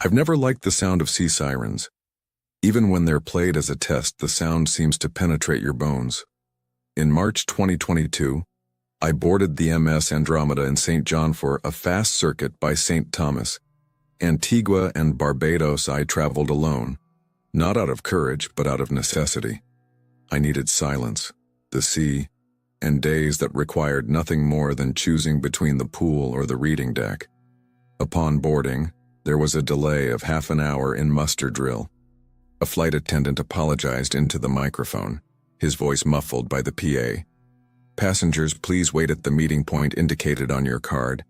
I've never liked the sound of sea sirens. Even when they're played as a test, the sound seems to penetrate your bones. In March 2022, I boarded the MS Andromeda in St. John for a fast circuit by St. Thomas. Antigua and Barbados I traveled alone, not out of courage, but out of necessity. I needed silence, the sea, and days that required nothing more than choosing between the pool or the reading deck. Upon boarding, there was a delay of half an hour in muster drill. A flight attendant apologized into the microphone, his voice muffled by the PA. "Passengers, please wait at the meeting point indicated on your card."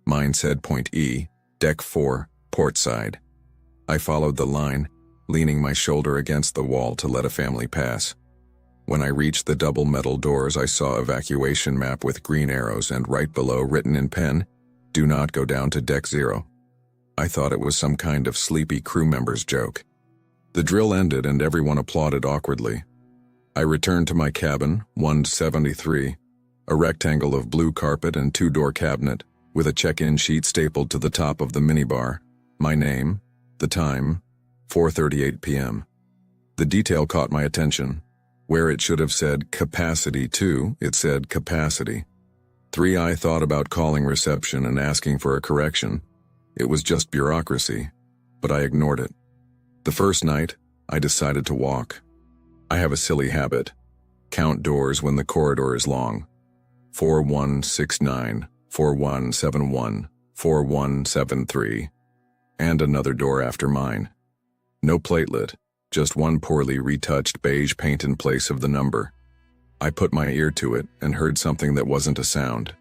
Mine said point E, deck 4, port side. I followed the line, leaning my shoulder against the wall to let a family pass. When I reached the double metal doors, I saw evacuation map with green arrows and right below written in pen, "Do not go down to deck 0. I thought it was some kind of sleepy crew member's joke. The drill ended and everyone applauded awkwardly. I returned to my cabin, 173, a rectangle of blue carpet and two-door cabinet, with a check-in sheet stapled to the top of the minibar. My name, the time, 4:38 p.m. The detail caught my attention. Where it should have said capacity 2, it said capacity 3. I thought about calling reception and asking for a correction. It was just bureaucracy, but I ignored it. The first night, I decided to walk. I have a silly habit. Count doors when the corridor is long. 4169, 4171, 4173, and another door after mine. No platelet, just one poorly retouched beige paint in place of the number. I put my ear to it and heard something that wasn't a sound.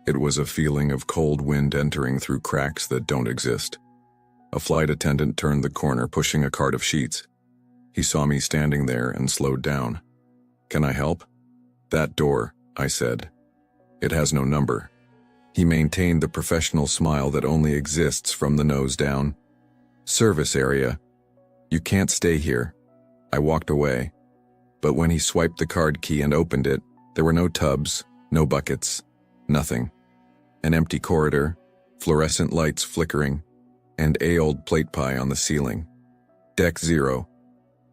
It was a feeling of cold wind entering through cracks that don't exist. A flight attendant turned the corner pushing a cart of sheets. He saw me standing there and slowed down. "Can I help?" "That door," I said. "It has no number." He maintained the professional smile that only exists from the nose down. "Service area. You can't stay here." I walked away. But when he swiped the card key and opened it, there were no tubs, no buckets, nothing. An empty corridor, fluorescent lights flickering, and old plate pie on the ceiling. Deck 0.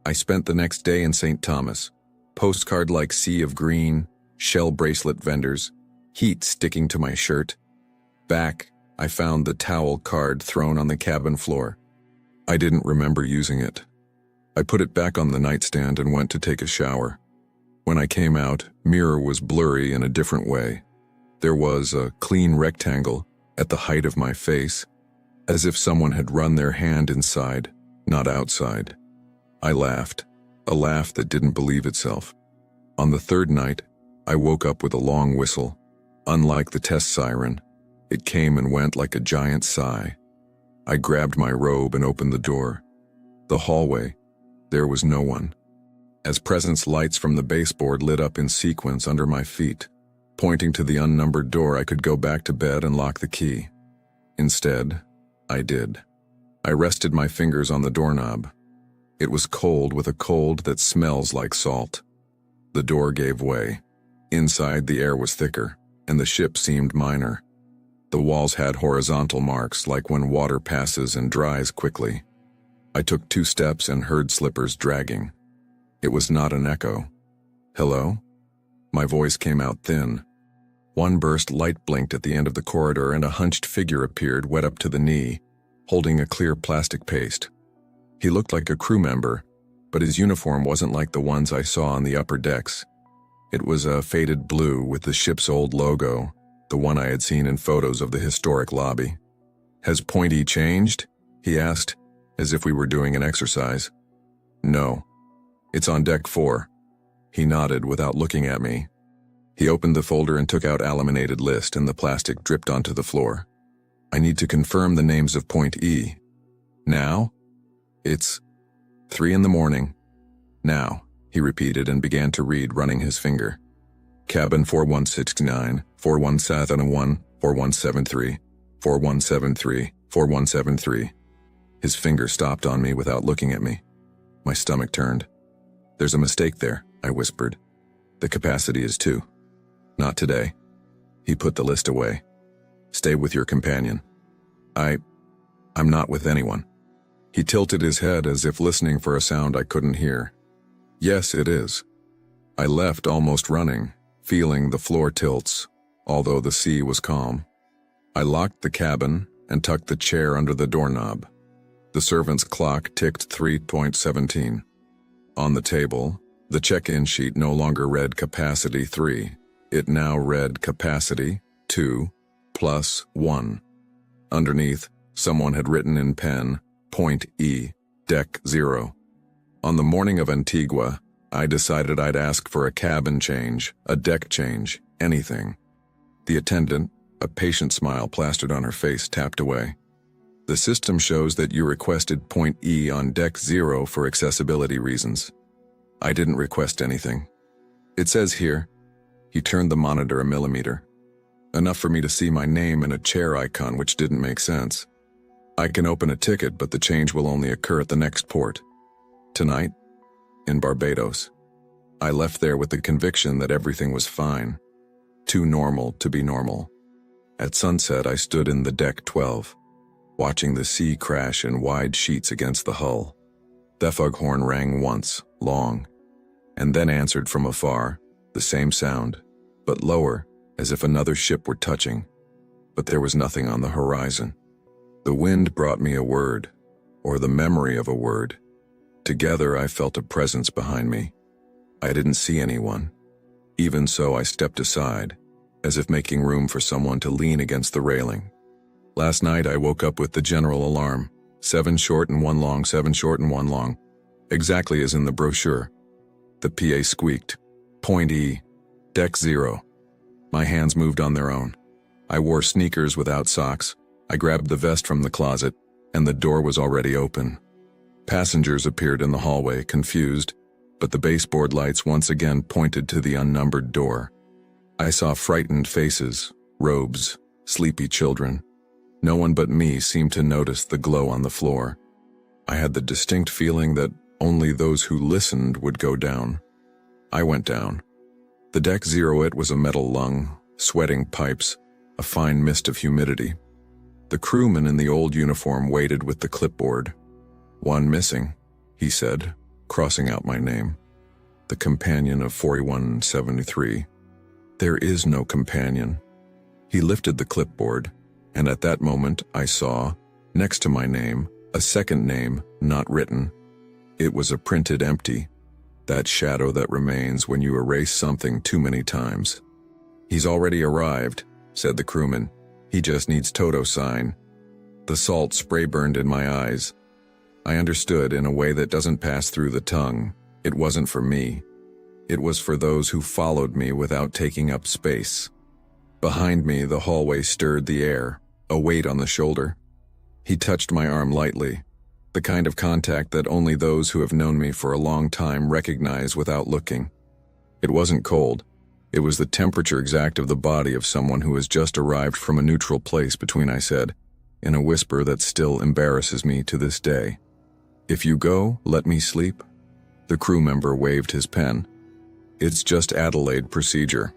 I spent the next day in St. Thomas. Postcard-like sea of green, shell bracelet vendors, heat sticking to my shirt. Back, I found the towel card thrown on the cabin floor. I didn't remember using it. I put it back on the nightstand and went to take a shower. When I came out, mirror was blurry in a different way. There was a clean rectangle at the height of my face, as if someone had run their hand inside, not outside. I laughed, a laugh that didn't believe itself. On the third night, I woke up with a long whistle. Unlike the test siren, it came and went like a giant sigh. I grabbed my robe and opened the door. The hallway, there was no one. As presence lights from the baseboard lit up in sequence under my feet, pointing to the unnumbered door, I could go back to bed and lock the key. Instead, I did. I rested my fingers on the doorknob. It was cold with a cold that smells like salt. The door gave way. Inside, the air was thicker, and the ship seemed minor. The walls had horizontal marks like when water passes and dries quickly. I took 2 steps and heard slippers dragging. It was not an echo. "Hello?" My voice came out thin. One burst light blinked at the end of the corridor and a hunched figure appeared wet up to the knee, holding a clear plastic paste. He looked like a crew member, but his uniform wasn't like the ones I saw on the upper decks. It was a faded blue with the ship's old logo, the one I had seen in photos of the historic lobby. "Has point E changed?" he asked, as if we were doing an exercise. "No. It's on deck 4. He nodded without looking at me. He opened the folder and took out a laminated list, and the plastic dripped onto the floor. "I need to confirm the names of point E. Now?" "It's 3 in the morning. Now," he repeated and began to read, running his finger. "Cabin 4169, 4171, 4173, 4173, 4173. His finger stopped on me without looking at me. My stomach turned. "There's a mistake there," I whispered. "The capacity is 2. Not today." He put the list away. "Stay with your companion." I'm not with anyone." He tilted his head as if listening for a sound I couldn't hear. Yes, it is. I left almost running, feeling the floor tilts, although the sea was calm. I locked the cabin and tucked the chair under the doorknob. The servant's clock ticked 3:17. On the table, the check-in sheet no longer read capacity 3. It now read capacity 2 plus 1. Underneath, someone had written in pen, Point E, Deck 0. On the morning of Antigua, I decided I'd ask for a cabin change, a deck change, anything. The attendant, a patient smile plastered on her face, tapped away. The system shows that you requested Point E on Deck 0 for accessibility reasons. I didn't request anything. It says here, he turned the monitor a millimeter. Enough for me to see my name and a chair icon, which didn't make sense. I can open a ticket, but the change will only occur at the next port. Tonight, in Barbados. I left there with the conviction that everything was fine. Too normal to be normal. At sunset, I stood in the Deck 12, watching the sea crash in wide sheets against the hull. The foghorn rang once, long, and then answered from afar, the same sound, but lower, as if another ship were touching. But there was nothing on the horizon. The wind brought me a word, or the memory of a word. Together I felt a presence behind me. I didn't see anyone. Even so, I stepped aside, as if making room for someone to lean against the railing. Last night I woke up with the general alarm, 7 short and 1 long, 7 short and 1 long, exactly as in the brochure. The PA squeaked, Point E, Deck 0. My hands moved on their own. I wore sneakers without socks. I grabbed the vest from the closet, and the door was already open. Passengers appeared in the hallway, confused, but the baseboard lights once again pointed to the unnumbered door. I saw frightened faces, robes, sleepy children. No one but me seemed to notice the glow on the floor. I had the distinct feeling that only those who listened would go down. I went down. The Deck 0 it was a metal lung, sweating pipes, a fine mist of humidity. The crewman in the old uniform waited with the clipboard. One missing, he said, crossing out my name. The companion of 4173. There is no companion. He lifted the clipboard, and at that moment I saw, next to my name, a second name, not written. It was a printed empty, that shadow that remains when you erase something too many times. He's already arrived, said the crewman. He just needs Toto sign. The salt spray burned in my eyes. I understood in a way that doesn't pass through the tongue. It wasn't for me. It was for those who followed me without taking up space. Behind me, the hallway stirred the air, a weight on the shoulder. He touched my arm lightly, the kind of contact that only those who have known me for a long time recognize without looking. It wasn't cold. It was the temperature exact of the body of someone who has just arrived from a neutral place between, I said, in a whisper that still embarrasses me to this day. If you go, let me sleep. The crew member waved his pen. It's just Adelaide procedure.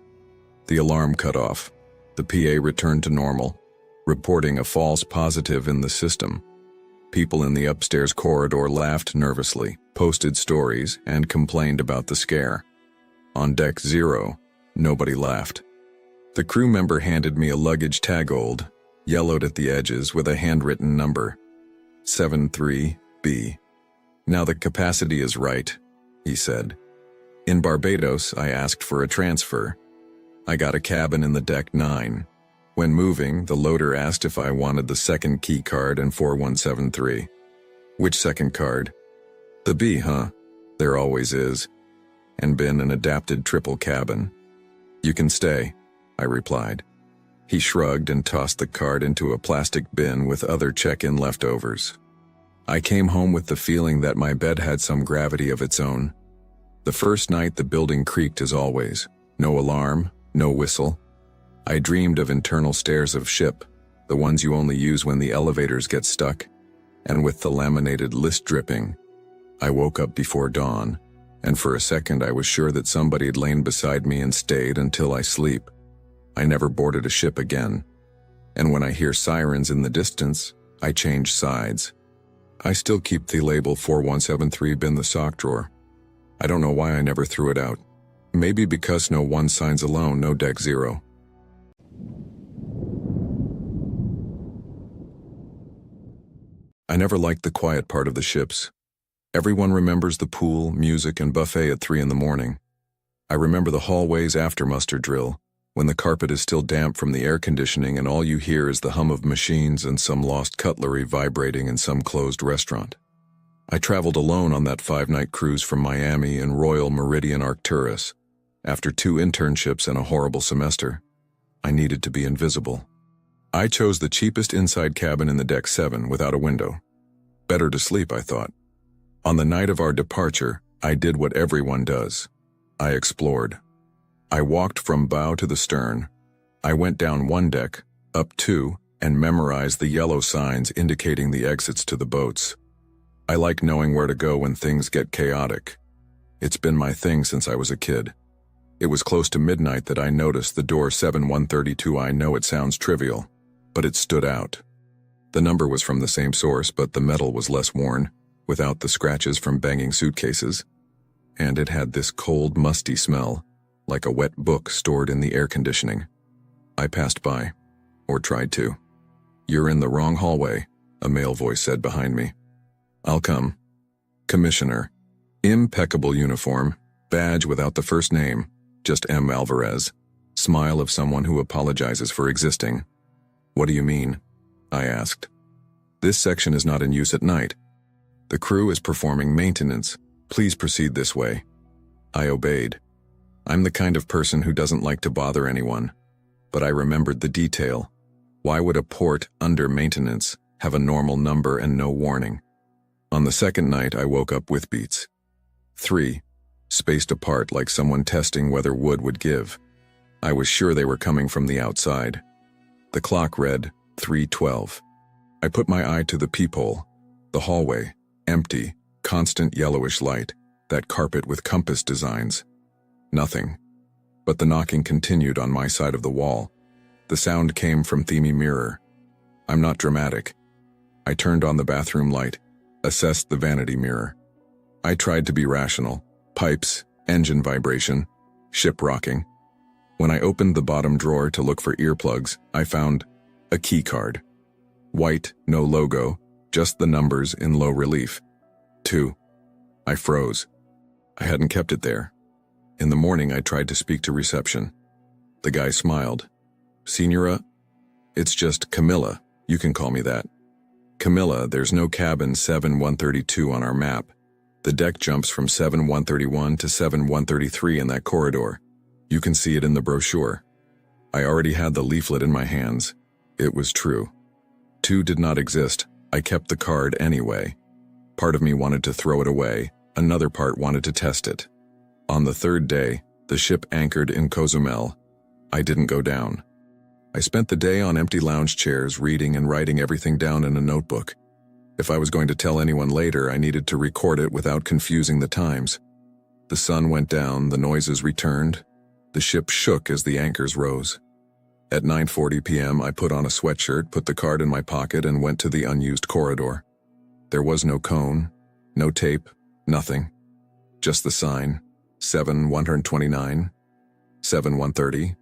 The alarm cut off. The PA returned to normal, reporting a false positive in the system. People in the upstairs corridor laughed nervously, posted stories, and complained about the scare. On Deck 0, nobody laughed. The crew member handed me a luggage tag-old, yellowed at the edges with a handwritten number, 73B. Now the capacity is right, he said. In Barbados, I asked for a transfer. I got a cabin in the Deck 9. When moving, the loader asked if I wanted the second key card in 4173. Which second card? The B, huh? There always is. And been an adapted triple cabin. You can stay, I replied. He shrugged and tossed the card into a plastic bin with other check-in leftovers. I came home with the feeling that my bed had some gravity of its own. The first night the building creaked as always. No alarm, no whistle. I dreamed of internal stairs of ship, the ones you only use when the elevators get stuck, and with the laminated list dripping. I woke up before dawn, and for a second I was sure that somebody had lain beside me and stayed until I sleep. I never boarded a ship again, and when I hear sirens in the distance, I change sides. I still keep the label 4173 bin the sock drawer. I don't know why I never threw it out. Maybe because no one signs alone, no deck zero. I never liked the quiet part of the ships. Everyone remembers the pool, music, and buffet at 3 in the morning. I remember the hallways after muster drill, when the carpet is still damp from the air conditioning and all you hear is the hum of machines and some lost cutlery vibrating in some closed restaurant. I traveled alone on that 5-night cruise from Miami and Royal Meridian Arcturus. After 2 internships and a horrible semester, I needed to be invisible. I chose the cheapest inside cabin in the deck 7 without a window. Better to sleep, I thought. On the night of our departure, I did what everyone does. I explored. I walked from bow to the stern. I went down 1 deck, up 2, and memorized the yellow signs indicating the exits to the boats. I like knowing where to go when things get chaotic. It's been my thing since I was a kid. It was close to midnight that I noticed the door 7132. I know it sounds trivial, but it stood out. The number was from the same source, but the metal was less worn, without the scratches from banging suitcases. And it had this cold, musty smell, like a wet book stored in the air conditioning. I passed by, or tried to. "You're in the wrong hallway," a male voice said behind me. "I'll come." Commissioner. Impeccable uniform, badge without the first name, just M. Alvarez. Smile of someone who apologizes for existing. "What do you mean?" I asked. "This section is not in use at night. The crew is performing maintenance. Please proceed this way." I obeyed. I'm the kind of person who doesn't like to bother anyone, but I remembered the detail. Why would a port under maintenance have a normal number and no warning? On the second night, I woke up with beats. 3, spaced apart like someone testing whether wood would give. I was sure they were coming from the outside. The clock read 3:12. I put my eye to the peephole. The hallway, empty, constant yellowish light, that carpet with compass designs. Nothing. But the knocking continued on my side of the wall. The sound came from the mirror. I'm not dramatic. I turned on the bathroom light, assessed the vanity mirror. I tried to be rational. Pipes, engine vibration, ship rocking. When I opened the bottom drawer to look for earplugs, I found a key card. White, no logo, just the numbers in low relief. 2. I froze. I hadn't kept it there. In the morning, I tried to speak to reception. The guy smiled. "Senora, it's just Camilla. You can call me that." "Camilla, there's no cabin 7132 on our map. The deck jumps from 7131 to 7133 in that corridor. You can see it in the brochure." I already had the leaflet in my hands. It was true. 2 did not exist. I kept the card anyway. Part of me wanted to throw it away. Another part wanted to test it. On the 3rd day, the ship anchored in Cozumel. I didn't go down. I spent the day on empty lounge chairs, reading and writing everything down in a notebook. If I was going to tell anyone later, I needed to record it without confusing the times. The sun went down, the noises returned. The ship shook as the anchors rose. At 9:40 p.m., I put on a sweatshirt, put the card in my pocket, and went to the unused corridor. There was no cone, no tape, nothing. Just the sign, 7129, 7130,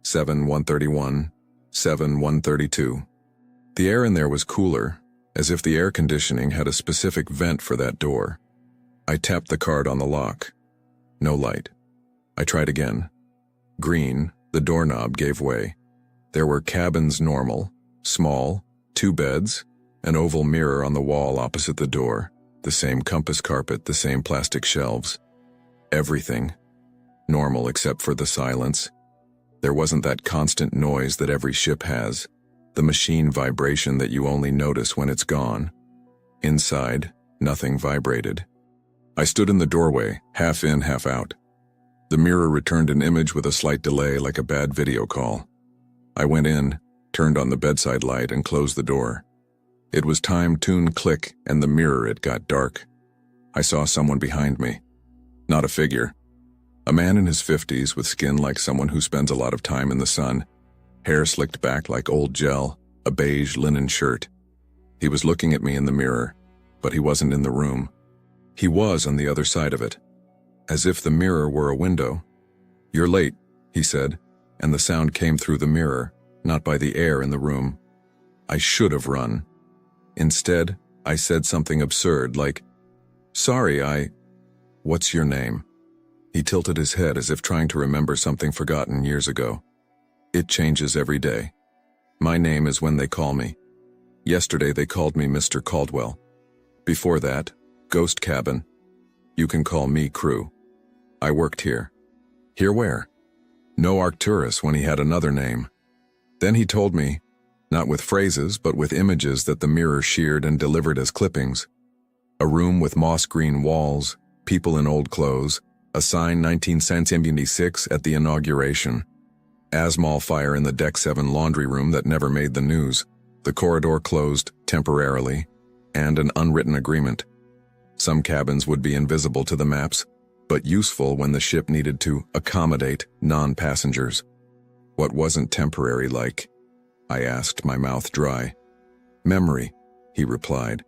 7131, 7132. The air in there was cooler, as if the air conditioning had a specific vent for that door. I tapped the card on the lock. No light. I tried again. Green, the doorknob gave way. There were cabins normal, small, 2 beds, an oval mirror on the wall opposite the door, the same compass carpet, the same plastic shelves. Everything. Normal except for the silence. There wasn't that constant noise that every ship has, the machine vibration that you only notice when it's gone. Inside, nothing vibrated. I stood in the doorway, half in, half out. The mirror returned an image with a slight delay like a bad video call. I went in, turned on the bedside light, and closed the door. It was time, tune, click, and the mirror, it got dark. I saw someone behind me. Not a figure. A man in his 50s with skin like someone who spends a lot of time in the sun, hair slicked back like old gel, a beige linen shirt. He was looking at me in the mirror, but he wasn't in the room. He was on the other side of it, as if the mirror were a window. "You're late," he said, and the sound came through the mirror, not by the air in the room. I should have run. Instead, I said something absurd like, "Sorry, What's your name?" He tilted his head as if trying to remember something forgotten years ago. "It changes every day. My name is when they call me. Yesterday they called me Mr. Caldwell. Before that, Ghost Cabin. You can call me Crew. I worked here." "Here where?" "No Arcturus when he had another name." Then he told me, not with phrases but with images that the mirror sheared and delivered as clippings. A room with moss-green walls, people in old clothes, a sign 1976 at the inauguration. Asmal fire in the Deck 7 laundry room that never made the news. The corridor closed, temporarily, and an unwritten agreement. Some cabins would be invisible to the maps, but useful when the ship needed to accommodate non-passengers. "What wasn't temporary like?" I asked, my mouth dry. "Memory," he replied.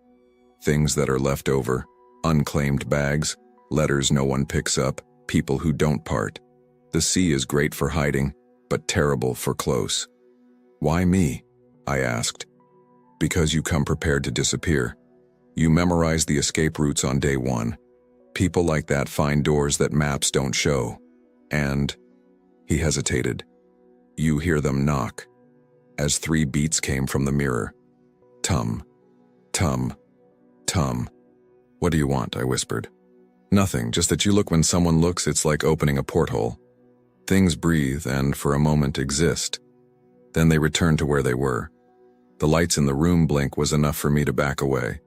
"Things that are left over, unclaimed bags, letters no one picks up, people who don't part. The sea is great for hiding, but terrible for close." "Why me?" I asked. "Because you come prepared to disappear. You memorize the escape routes on day one. People like that find doors that maps don't show. And," he hesitated, "you hear them knock." As 3 beats came from the mirror. "Tum, tum, tum." "What do you want?" I whispered. "Nothing, just that you look when someone looks, it's like opening a porthole. Things breathe and, for a moment, exist. Then they return to where they were. The lights in the room blink was enough for me to back away.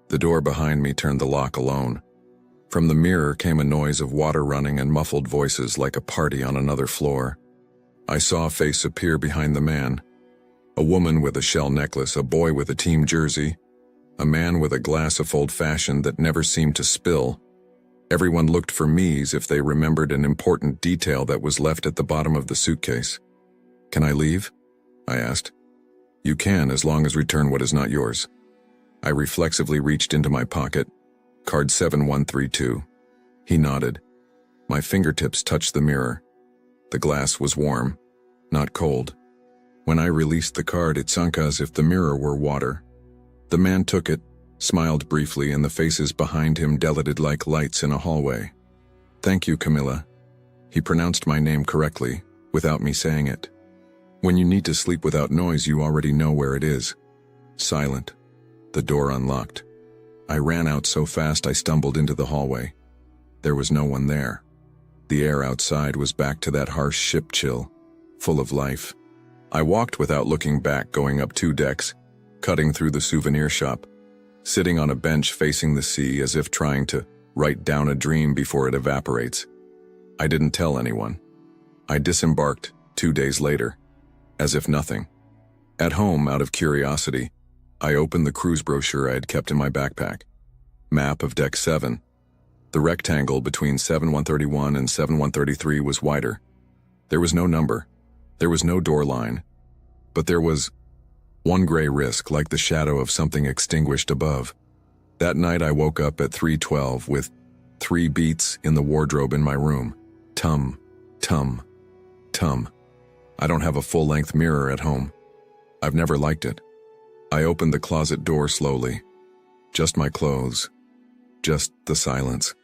The door behind me turned the lock alone. From the mirror came a noise of water running and muffled voices like a party on another floor. I saw a face appear behind the man. A woman with a shell necklace, a boy with a team jersey, a man with a glass of old-fashioned that never seemed to spill. Everyone looked for me as if they remembered an important detail that was left at the bottom of the suitcase. "Can I leave?" I asked. "You can, as long as return what is not yours." I reflexively reached into my pocket. "Card 7132. He nodded. My fingertips touched the mirror. The glass was warm, not cold. When I released the card, it sunk as if the mirror were water. The man took it, smiled briefly, and the faces behind him dilated like lights in a hallway. "Thank you, Camilla." He pronounced my name correctly, without me saying it. When you need to sleep without noise, you already know where it is. Silent. The door unlocked. I ran out so fast I stumbled into the hallway. There was no one there. The air outside was back to that harsh ship chill, full of life. I walked without looking back, going up 2 decks, cutting through the souvenir shop, sitting on a bench facing the sea as if trying to write down a dream before it evaporates. I didn't tell anyone. I disembarked 2 days later, as if nothing. At home, out of curiosity, I opened the cruise brochure I had kept in my backpack. Map of Deck 7. The rectangle between 7131 and 7133 was wider. There was no number. There was no door line. But there was one gray risk, like the shadow of something extinguished above. That night I woke up at 3:12 with 3 beats in the wardrobe in my room. Tum, tum, tum. I don't have a full-length mirror at home. I've never liked it. I opened the closet door slowly. Just my clothes. Just the silence.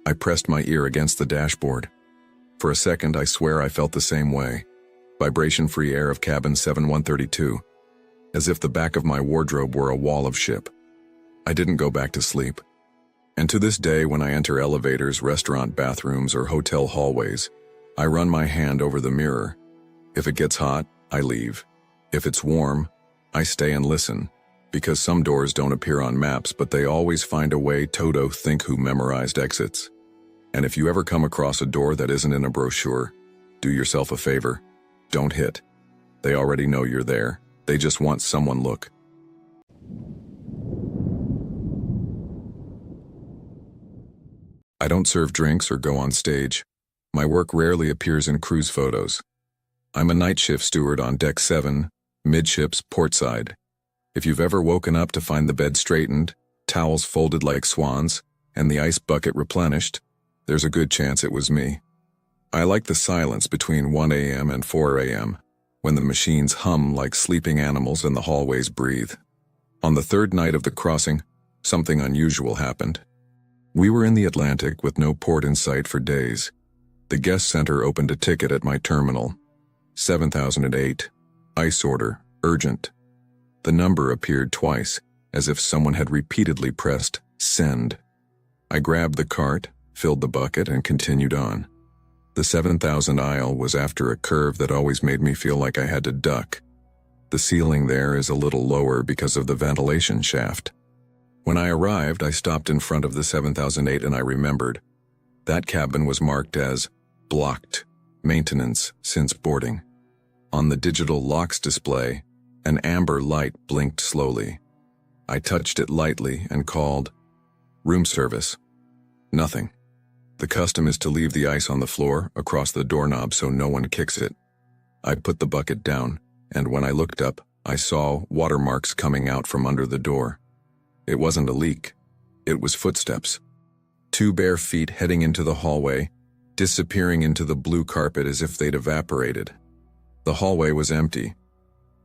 I pressed my ear against the dashboard. For a second, I swear I felt the same way. Vibration-free air of cabin 7132. As if the back of my wardrobe were a wall of ship. I didn't go back to sleep. And to this day, when I enter elevators, restaurant bathrooms, or hotel hallways, I run my hand over the mirror. If it gets hot, I leave. If it's warm, I stay and listen, because some doors don't appear on maps, but they always find a way. Toto think who memorized exits. And if you ever come across a door that isn't in a brochure, do yourself a favor. Don't hit. They already know you're there. They just want someone look. I don't serve drinks or go on stage. My work rarely appears in cruise photos. I'm a night shift steward on Deck 7, midships, portside. If you've ever woken up to find the bed straightened, towels folded like swans, and the ice bucket replenished, there's a good chance it was me. I like the silence between 1 a.m. and 4 a.m., when the machines hum like sleeping animals and the hallways breathe. On the third night of the crossing, something unusual happened. We were in the Atlantic with no port in sight for days. The guest center opened a ticket at my terminal. 7008. Ice order. Urgent. The number appeared twice, as if someone had repeatedly pressed send. I grabbed the cart, filled the bucket, and continued on. The 7000 aisle was after a curve that always made me feel like I had to duck. The ceiling there is a little lower because of the ventilation shaft. When I arrived, I stopped in front of the 7008 and I remembered. That cabin was marked as blocked, maintenance since boarding. On the digital locks display, an amber light blinked slowly. I touched it lightly and called, "Room service." Nothing. The custom is to leave the ice on the floor across the doorknob so no one kicks it. I put the bucket down, and when I looked up, I saw watermarks coming out from under the door. It wasn't a leak. It was footsteps. 2 bare feet heading into the hallway, disappearing into the blue carpet as if they'd evaporated. The hallway was empty.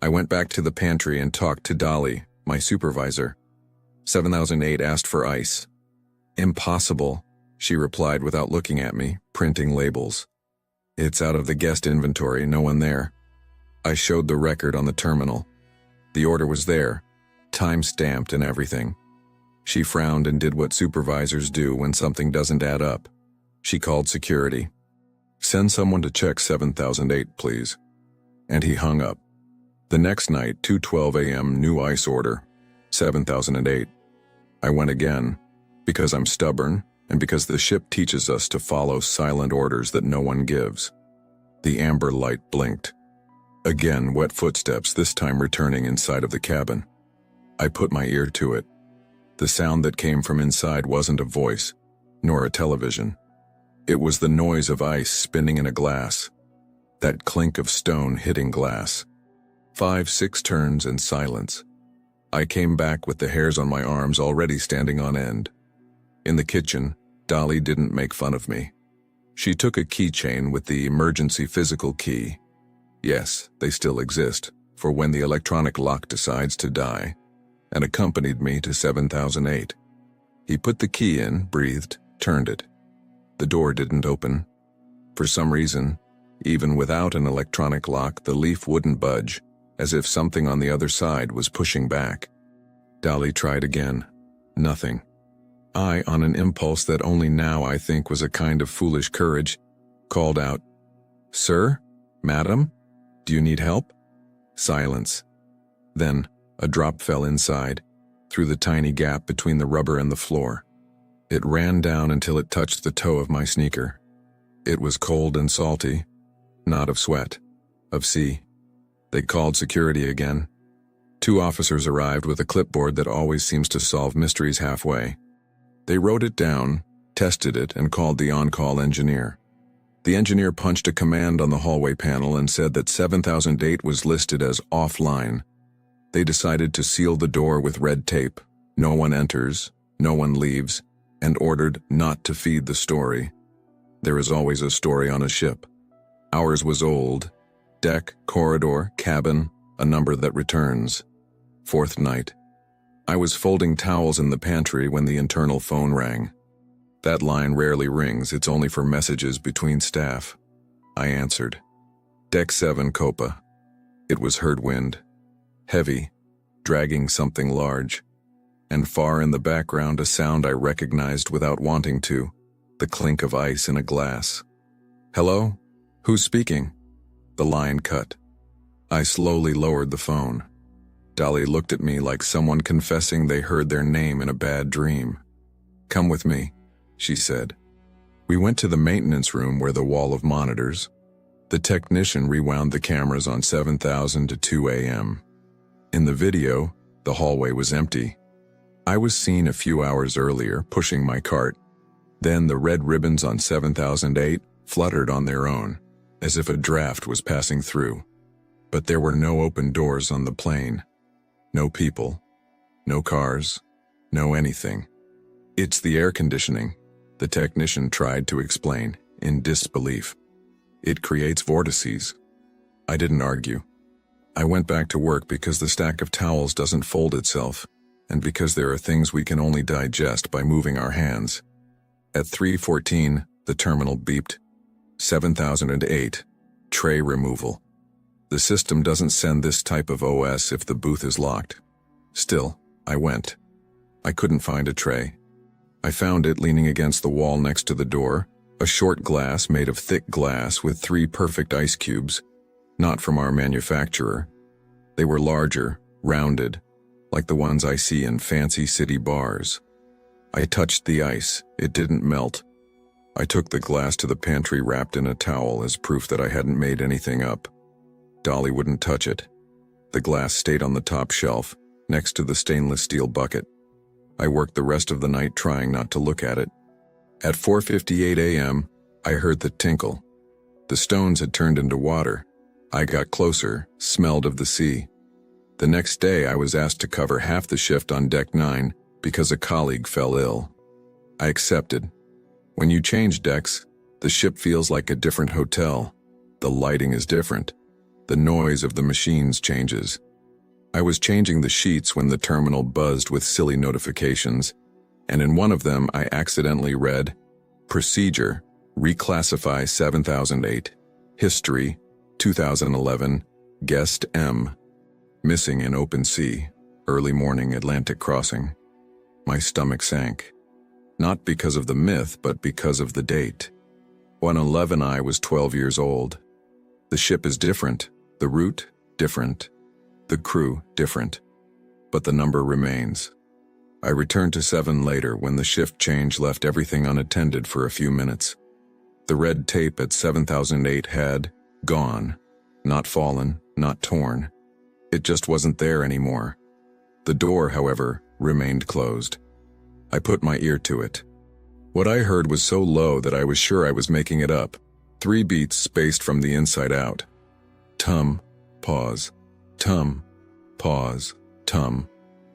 I went back to the pantry and talked to Dolly, my supervisor. 7008 asked for ice. "Impossible," she replied without looking at me, printing labels. "It's out of the guest inventory, no one there." I showed the record on the terminal. The order was there, time-stamped and everything. She frowned and did what supervisors do when something doesn't add up. She called security. "Send someone to check 7008, please." And he hung up. The next night, 2:12 a.m., new ice order, 7008. I went again, because I'm stubborn, and because the ship teaches us to follow silent orders that no one gives. The amber light blinked. Again, wet footsteps, this time returning inside of the cabin. I put my ear to it. The sound that came from inside wasn't a voice, nor a television. It was the noise of ice spinning in a glass. That clink of stone hitting glass. 5-6 turns and silence. I came back with the hairs on my arms already standing on end. In the kitchen, Dolly didn't make fun of me. She took a keychain with the emergency physical key. Yes, they still exist, for when the electronic lock decides to die, and accompanied me to 7008. He put the key in, breathed, turned it. The door didn't open. For some reason, even without an electronic lock, the leaf wouldn't budge, as if something on the other side was pushing back. Dolly tried again. Nothing. I, on an impulse that only now I think was a kind of foolish courage, called out, "Sir? Madam? Do you need help?" Silence. Then, a drop fell inside, through the tiny gap between the rubber and the floor. It ran down until it touched the toe of my sneaker. It was cold and salty, not of sweat, of sea. They called security again. 2 officers arrived with a clipboard that always seems to solve mysteries halfway. They wrote it down, tested it, and called the on-call engineer. The engineer punched a command on the hallway panel and said that 7008 was listed as offline. They decided to seal the door with red tape. No one enters, no one leaves, and ordered not to feed the story. There is always a story on a ship. Ours was old. Deck, corridor, cabin, a number that returns. 4th night. I was folding towels in the pantry when the internal phone rang. That line rarely rings, it's only for messages between staff. I answered. Deck 7, Copa. It was herd wind. Heavy, dragging something large. And far in the background a sound I recognized without wanting to, the clink of ice in a glass. "Hello? Who's speaking?" The line cut. I slowly lowered the phone. Dolly looked at me like someone confessing they heard their name in a bad dream. "Come with me," she said. We went to the maintenance room where the wall of monitors. The technician rewound the cameras on 7000 to 2 a.m. In the video, the hallway was empty. I was seen a few hours earlier pushing my cart. Then the red ribbons on 7008 fluttered on their own, as if a draft was passing through. But there were no open doors on the plane. No people. No cars. No anything. It's the air conditioning, the technician tried to explain, in disbelief. It creates vortices. I didn't argue. I went back to work because the stack of towels doesn't fold itself, and because there are things we can only digest by moving our hands. At 3:14, the terminal beeped. 7008. Tray removal. The system doesn't send this type of OS if the booth is locked. Still, I went. I couldn't find a tray. I found it leaning against the wall next to the door, a short glass made of thick glass with 3 perfect ice cubes, not from our manufacturer. They were larger, rounded, like the ones I see in fancy city bars. I touched the ice. It didn't melt. I took the glass to the pantry wrapped in a towel as proof that I hadn't made anything up. Dolly wouldn't touch it. The glass stayed on the top shelf, next to the stainless steel bucket. I worked the rest of the night trying not to look at it. At 4:58 a.m., I heard the tinkle. The stones had turned into water. I got closer, smelled of the sea. The next day, I was asked to cover half the shift on Deck 9 because a colleague fell ill. I accepted. When you change decks, the ship feels like a different hotel. The lighting is different. The noise of the machines changes. I was changing the sheets when the terminal buzzed with silly notifications, and in one of them I accidentally read, Procedure, Reclassify 7008, History, 2011, Guest M, Missing in Open Sea, Early Morning Atlantic Crossing. My stomach sank. Not because of the myth, but because of the date. 111 I was 12 years old. The ship is different, the route different, the crew different, but the number remains. I returned to 7 later when the shift change left everything unattended for a few minutes. The red tape at 7008 had gone, not fallen, not torn. It just wasn't there anymore. The door, however, remained closed. I put my ear to it. What I heard was so low that I was sure I was making it up. 3 beats spaced from the inside out. Tum, pause. Tum, pause, tum.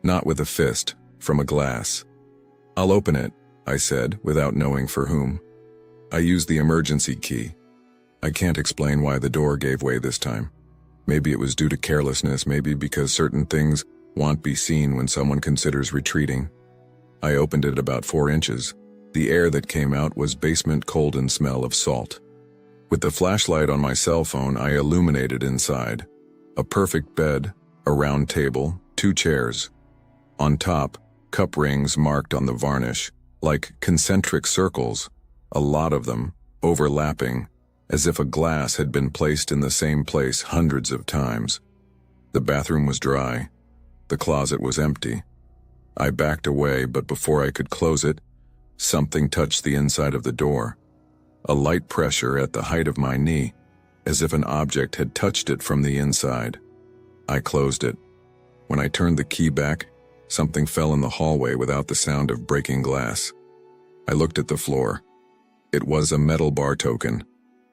Not with a fist, from a glass. I'll open it, I said, without knowing for whom. I used the emergency key. I can't explain why the door gave way this time. Maybe it was due to carelessness, maybe because certain things won't be seen when someone considers retreating. I opened it about 4 inches. The air that came out was basement cold and smell of salt. With the flashlight on my cell phone, I illuminated inside. A perfect bed, a round table, 2 chairs. On top, cup rings marked on the varnish, like concentric circles, a lot of them, overlapping, as if a glass had been placed in the same place hundreds of times. The bathroom was dry. The closet was empty. I backed away, but before I could close it, something touched the inside of the door. A light pressure at the height of my knee, as if an object had touched it from the inside. I closed it. When I turned the key back, something fell in the hallway without the sound of breaking glass. I looked at the floor. It was a metal bar token,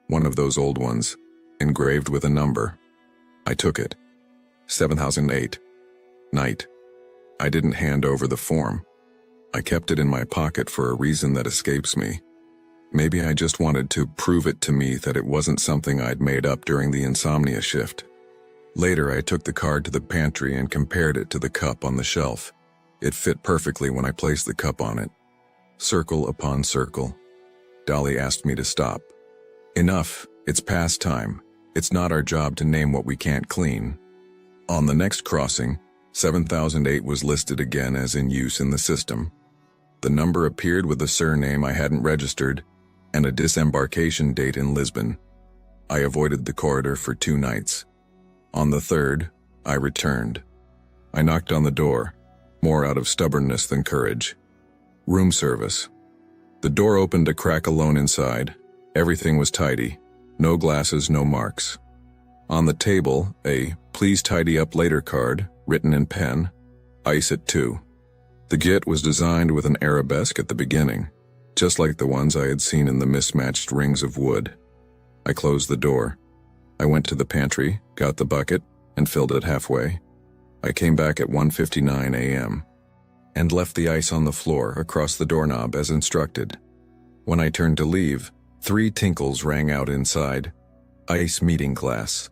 one of those old ones, engraved with a number. I took it. 7008. Night. I didn't hand over the form. I kept it in my pocket for a reason that escapes me. Maybe I just wanted to prove it to me that it wasn't something I'd made up during the insomnia shift. Later, I took the card to the pantry and compared it to the cup on the shelf. It fit perfectly when I placed the cup on it. Circle upon circle. Dolly asked me to stop. Enough, it's past time. It's not our job to name what we can't clean. On the next crossing, 7008 was listed again as in use in the system. The number appeared with a surname I hadn't registered and a disembarkation date in Lisbon. I avoided the corridor for 2 nights. On the 3rd, I returned. I knocked on the door, more out of stubbornness than courage. Room service. The door opened a crack alone inside. Everything was tidy. No glasses, no marks. On the table, a "Please tidy up later" card, written in pen, ice at 2. The git was designed with an arabesque at the beginning, just like the ones I had seen in the mismatched rings of wood. I closed the door. I went to the pantry, got the bucket, and filled it halfway. I came back at 1:59 a.m. and left the ice on the floor across the doorknob as instructed. When I turned to leave, 3 tinkles rang out inside. Ice meeting class.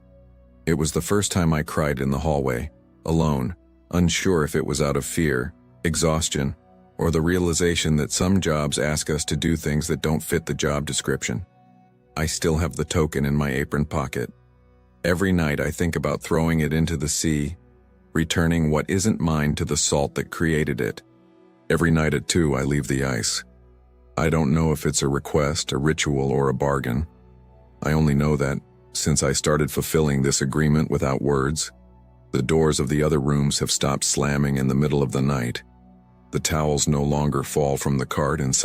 It was the first time I cried in the hallway, alone, unsure if it was out of fear, exhaustion, or the realization that some jobs ask us to do things that don't fit the job description. I still have the token in my apron pocket. Every night I think about throwing it into the sea, returning what isn't mine to the salt that created it. Every night at 2 I leave the ice. I don't know if it's a request, a ritual, or a bargain. I only know that, since I started fulfilling this agreement without words, the doors of the other rooms have stopped slamming in the middle of the night. The towels no longer fall from the cart inside